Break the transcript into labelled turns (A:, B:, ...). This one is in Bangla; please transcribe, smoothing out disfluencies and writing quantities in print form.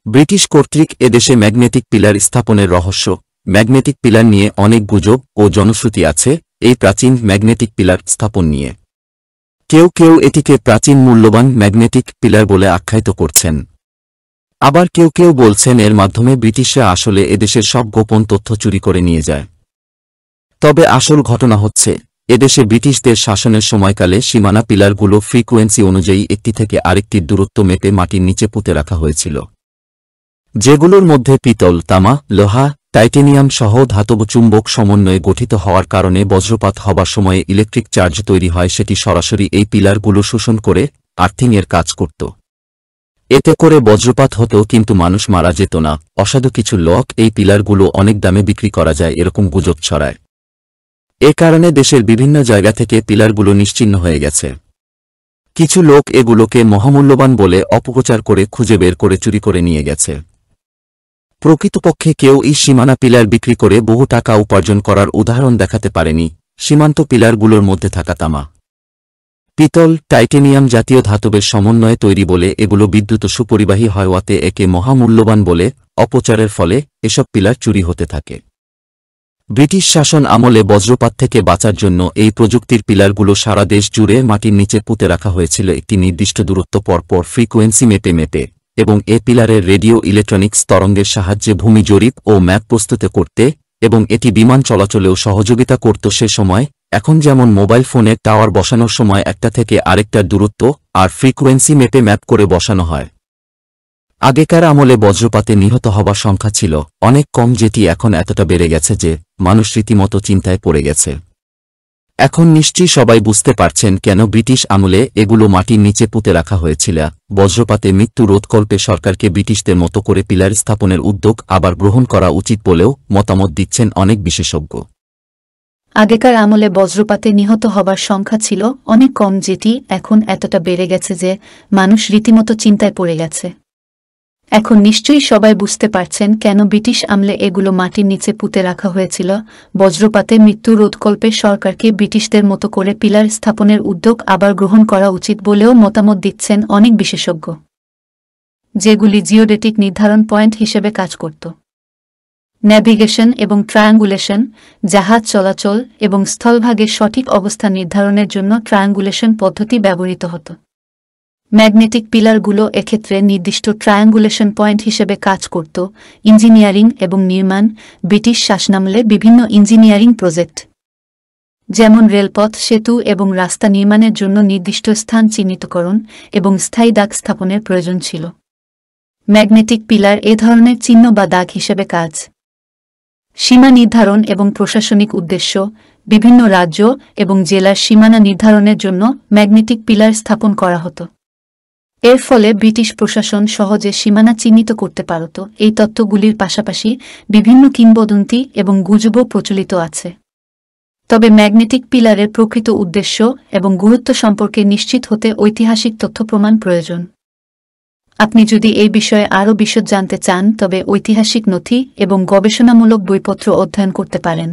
A: ব্রিটিশ কর্তৃক এদেশে ম্যাগনেটিক পিলার স্থাপনের রহস্য। ম্যাগনেটিক পিলার নিয়ে অনেক গুজব ও জনশ্রুতি আছে এই প্রাচীন ম্যাগনেটিক পিলার স্থাপন নিয়ে। কেউ কেউ এটিকে প্রাচীন মূল্যবান ম্যাগনেটিক পিলার বলে আখ্যায়িত করছেন। আবার কেউ কেউ বলছেন এর মাধ্যমে ব্রিটিশরা আসলে এদেশের সব গোপন তথ্য চুরি করে নিয়ে যায়। তবে আসল ঘটনা হচ্ছে, এদেশে ব্রিটিশদের শাসনের সময়কালে সীমানা পিলারগুলো ফ্রিকোয়েন্সি অনুযায়ী একটি থেকে আরেকটির দূরত্ব মেপে মাটির নিচে পুঁতে রাখা হয়েছিল। যেগুলোর মধ্যে পিতল, তামা, লোহা, টাইটেনিয়াম সহ ধাতব চুম্বক সমন্বয়ে গঠিত হওয়ার কারণে বজ্রপাত হবার সময়ে ইলেকট্রিক চার্জ তৈরি হয়, সেটি সরাসরি এই পিলারগুলো শোষণ করে আর্থিংয়ের কাজ করত। এতে করে বজ্রপাত হতো কিন্তু মানুষ মারা যেত না। অসাধু কিছু লোক এই পিলারগুলো অনেক দামে বিক্রি করা যায় এরকম গুজব ছড়ায়। এ কারণে দেশের বিভিন্ন জায়গা থেকে পিলারগুলো নিশ্চিহ্ন হয়ে গেছে। কিছু লোক এগুলোকে মহামূল্যবান বলে অপপ্রচার করে খুঁজে বের করে চুরি করে নিয়ে গেছে। প্রকৃতপক্ষে কেউ এই সীমানা পিলার বিক্রি করে বহু টাকা উপার্জন করার উদাহরণ দেখাতে পারেনি। সীমান্ত পিলারগুলোর মধ্যে থাকা তামা, পিতল, টাইটেনিয়াম জাতীয় ধাতবের সমন্বয়ে তৈরি বলে এগুলো বিদ্যুৎ সুপরিবাহী হওয়াতে একে মহামূল্যবান বলে অপচারের ফলে এসব পিলার চুরি হতে থাকে। ব্রিটিশ শাসন আমলে বজ্রপাত থেকে বাঁচার জন্য এই প্রযুক্তির পিলারগুলো সারা দেশ জুড়ে মাটির নিচে পুঁতে রাখা হয়েছিল একটি নির্দিষ্ট দূরত্ব পরপর ফ্রিকোয়েন্সি মেপে মেপে, এবং এ পিলারের রেডিও ইলেকট্রনিক্স তরঙ্গের সাহায্যে ভূমি জরিপ ও ম্যাপ প্রস্তুত করতে এবং এটি বিমান চলাচলেও সহযোগিতা করত সে সময়। এখন যেমন মোবাইল ফোনে টাওয়ার বসানোর সময় একটা থেকে আরেকটার দূরত্ব আর ফ্রিকোয়েন্সি মেপে ম্যাপ করে বসানো হয়। আগেকার আমলে বজ্রপাতে নিহত হবার সংখ্যা ছিল অনেক কম, যেটি এখন এতটা বেড়ে গেছে যে মানুষ রীতিমতো চিন্তায় পড়ে গেছে। এখন নিশ্চয়ই সবাই বুঝতে পারছেন কেন ব্রিটিশ আমলে এগুলো মাটির নিচে পুঁতে রাখা হয়েছিল। বজ্রপাতে মৃত্যু রোধকল্পে সরকারকে ব্রিটিশদের মতো করে পিলার স্থাপনের উদ্যোগ আবার গ্রহণ করা উচিত বলেও মতামত দিচ্ছেন অনেক বিশেষজ্ঞ।
B: আগেকার আমলে বজ্রপাতে নিহত হবার সংখ্যা ছিল অনেক কম, যেটি এখন এতটা বেড়ে গেছে যে মানুষ রীতিমতো চিন্তায় পড়ে গেছে। এখন নিশ্চয়ই সবাই বুঝতে পারছেন কেন ব্রিটিশ আমলে এগুলো মাটির নিচে পুঁতে রাখা হয়েছিল। বজ্রপাতে মৃত্যু রোধকল্পে সরকারকে ব্রিটিশদের মতো করে পিলার স্থাপনের উদ্যোগ আবার গ্রহণ করা উচিত বলেও মতামত দিচ্ছেন অনেক বিশেষজ্ঞ, যেগুলি জিওডেটিক নির্ধারণ পয়েন্ট হিসেবে কাজ করত। ন্যাভিগেশন এবং ট্রায়াঙ্গুলেশন, জাহাজ চলাচল এবং স্থলভাগের সঠিক অবস্থান নির্ধারণের জন্য ট্রায়াঙ্গুলেশন পদ্ধতি ব্যবহৃত হতো। ম্যাগনেটিক পিলারগুলো এক্ষেত্রে নির্দিষ্ট ট্রায়াঙ্গুলেশন পয়েন্ট হিসেবে কাজ করত। ইঞ্জিনিয়ারিং এবং নির্মাণ, ব্রিটিশ শাসনামলে বিভিন্ন ইঞ্জিনিয়ারিং প্রজেক্ট যেমন রেলপথ, সেতু এবং রাস্তা নির্মাণের জন্য নির্দিষ্ট স্থান চিহ্নিতকরণ এবং স্থায়ী দাগ স্থাপনের প্রয়োজন ছিল। ম্যাগনেটিক পিলার এ ধরনের চিহ্ন বা দাগ হিসেবে কাজ। সীমা নির্ধারণ এবং প্রশাসনিক উদ্দেশ্য, বিভিন্ন রাজ্য এবং জেলার সীমানা নির্ধারণের জন্য ম্যাগনেটিক পিলার স্থাপন করা হতো। এর ফলে ব্রিটিশ প্রশাসন সহজে সীমানা চিহ্নিত করতে পারত। এই তত্ত্বগুলির পাশাপাশি বিভিন্ন কিংবদন্তি এবং গুজবও প্রচলিত আছে। তবে ম্যাগনেটিক পিলারের প্রকৃত উদ্দেশ্য এবং গুরুত্ব সম্পর্কে নিশ্চিত হতে ঐতিহাসিক তথ্য প্রমাণ প্রয়োজন। আপনি যদি এই বিষয়ে আরও বিশদ জানতে চান তবে ঐতিহাসিক নথি এবং গবেষণামূলক বইপত্র অধ্যয়ন করতে পারেন।